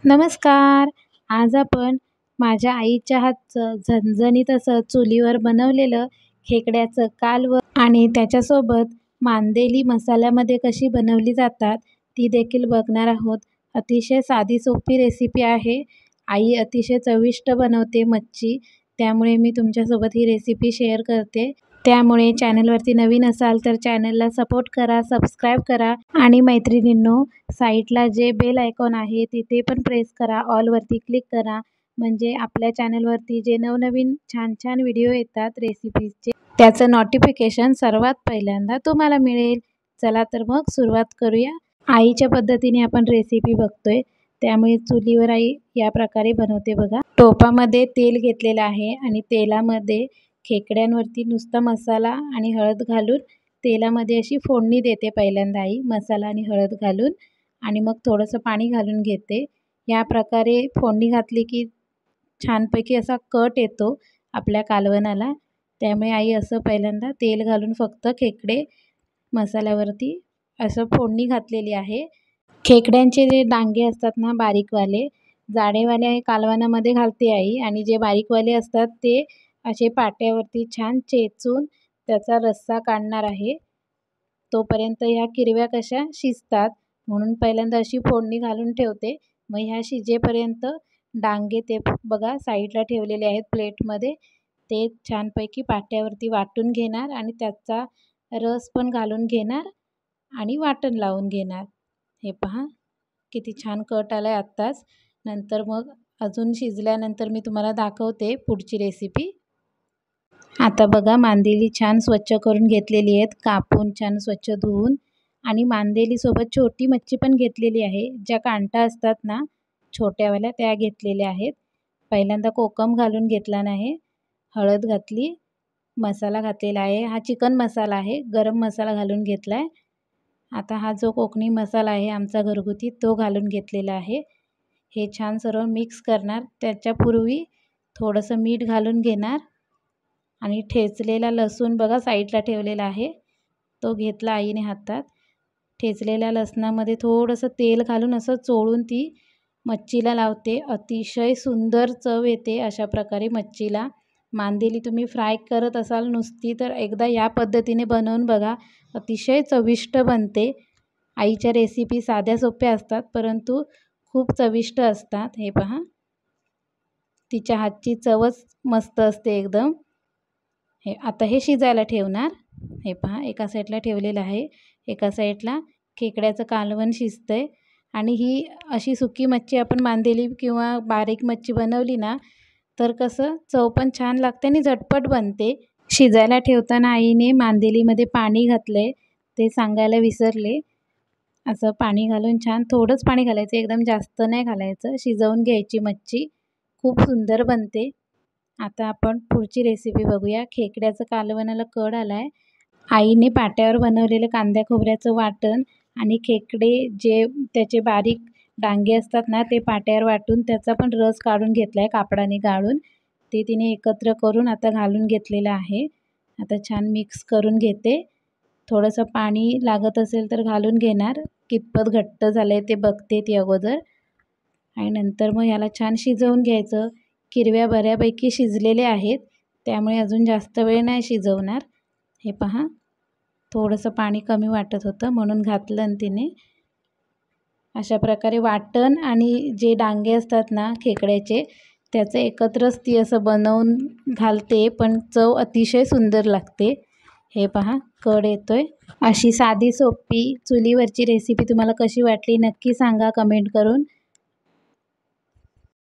नमस्कार. आज आपण माझ्या आईच्या हातचं झणझणीत असं चुलीवर बनवलेलं खेकड्याचं कालवण आणि त्याच्यासोबत मांदेली मसाल्यामध्ये कशी बनवली जातात ती देखील बघणार आहोत. अतिशय साधी सोपी रेसिपी आहे. आई अतिशय चविष्ट बनवते मच्छी, त्यामुळे मी तुमच्यासोबत ही रेसिपी शेअर करते. त्यामुळे चॅनलवरती नवीन असाल तर चॅनलला सपोर्ट करा, सबस्क्राईब करा आणि मैत्रिणींनो, साईडला जे बेल आयकॉन आहे तिथे पण प्रेस करा, ऑलवरती क्लिक करा, म्हणजे आपल्या चॅनलवरती जे नवनवीन छान छान व्हिडिओ येतात रेसिपीजचे त्याचं नोटिफिकेशन सर्वात पहिल्यांदा तुम्हाला मिळेल. चला तर मग सुरुवात करूया. आईच्या पद्धतीने आपण रेसिपी बघतोय, त्यामुळे चुलीवर आई या प्रकारे बनवते बघा. टोपामध्ये तेल घेतलेलं आहे आणि तेलामध्ये खेकड्यांवरती नुसता मसाला आणि हळद घालून तेलामध्ये अशी फोडणी देते पहिल्यांदा आई, मसाला आणि हळद घालून, आणि मग थोडंसं पाणी घालून घेते. या प्रकारे फोडणी घातली की छानपैकी असा कट येतो आपल्या कालवणाला. त्यामुळे आई असं पहिल्यांदा तेल घालून फक्त खेकडे मसाल्यावरती असं फोडणी घातलेली आहे. खेकड्यांचे जे डांगे असतात ना बारीकवाले, जाडेवाले कालवणामध्ये घालते आई, आणि जे बारीकवाले असतात ते असे पाट्यावरती छान चेचून त्याचा रस्सा काढणार आहे. तोपर्यंत ह्या किरव्या कशा शिजतात म्हणून पहिल्यांदा अशी फोडणी घालून ठेवते. मग ह्या शिजेपर्यंत डांगे ते बघा साईडला ठेवलेले आहेत प्लेटमध्ये, ते छानपैकी पाट्यावरती वाटून घेणार आणि त्याचा रस पण घालून घेणार आणि वाटण लावून घेणार. हे पहा किती छान कट आला आहे आत्ताच. नंतर मग अजून शिजल्यानंतर मी तुम्हाला दाखवते पुढची रेसिपी. आता बघा मांदेली छान स्वच्छ करून घेतलेली आहेत, कापून छान स्वच्छ धुवून, आणि मांदेलीसोबत छोटी मच्छी पण घेतलेली आहे. ज्या कांटा असतात ना छोट्यावाल्या त्या घेतलेल्या आहेत. पहिल्यांदा कोकम घालून घेतला नाही, हळद घातली, मसाला घातलेला आहे. हा चिकन मसाला आहे, गरम मसाला घालून घेतला आहे. आता हा जो कोकणी मसाला आहे आमचा घरगुती तो घालून घेतलेला आहे. हे छान सर्व मिक्स करणार. त्याच्यापूर्वी थोडंसं मीठ घालून घेणार आणि ठेचलेला लसूण बघा साईडला ठेवलेला आहे, तो घेतला आईने हातात. ठेचलेल्या लसणामध्ये थोडंसं तेल घालून असं चोळून ती मच्छीला लावते. अतिशय सुंदर चव येते अशा प्रकारे मच्छीला. मांदेली तुम्ही फ्राय करत असाल नुसती तर एकदा या पद्धतीने बनवून बघा, अतिशय चविष्ट बनते. आईच्या रेसिपी साध्या सोप्या असतात परंतु खूप चविष्ट असतात. हे पहा तिच्या हातची चवच मस्त असते एकदम. आता हे शिजायला ठेवणार. हे पहा एका साईडला ठेवलेलं आहे, एका साईडला खेकड्याचं कालवण शिजतंय. आणि ही अशी सुकी मच्छी आपण मांदेली किंवा बारीक मच्छी बनवली ना तर कसं चव पण छान लागते आणि झटपट बनते. शिजायला ठेवताना आईने मांदेलीमध्ये पाणी घातलंय, ते सांगायला विसरले. असं पाणी घालून छान थोडंच पाणी घालायचं, एकदम जास्त नाही घालायचं. शिजवून घ्यायची मच्छी, खूप सुंदर बनते. आता आपण पुढची रेसिपी बघूया. खेकड्याचं कालवणाला कड आला आहे. आईने पाट्यावर बनवलेलं कांद्या खोबऱ्याचं वाटण आणि खेकडे जे त्याचे बारीक डांगे असतात ना ते पाट्यावर वाटून त्याचा पण रस काढून घेतला आहे कापडाने गाळून, ते तिने एकत्र करून आता घालून घेतलेलं आहे. आता छान मिक्स करून घेते. थोडंसं पाणी लागत असेल तर घालून घेणार, कितपत घट्ट झालं आहे ते बघते ती अगोदर, आणि नंतर मग ह्याला छान शिजवून घ्यायचं. किरव्या बऱ्यापैकी शिजलेल्या आहेत, त्यामुळे अजून जास्त वेळ नाही शिजवणार. हे पहा थोडंसं पाणी कमी वाटत होतं म्हणून घातलं आणि तिने. अशा प्रकारे वाटण आणि जे डांगे असतात ना खेकड्याचे त्याचं एकत्रच ती असं बनवून घालते, पण चव अतिशय सुंदर लागते. हे पहा कड येतोय. अशी साधी सोपी चुलीवरची रेसिपी तुम्हाला कशी वाटली नक्की सांगा कमेंट करून.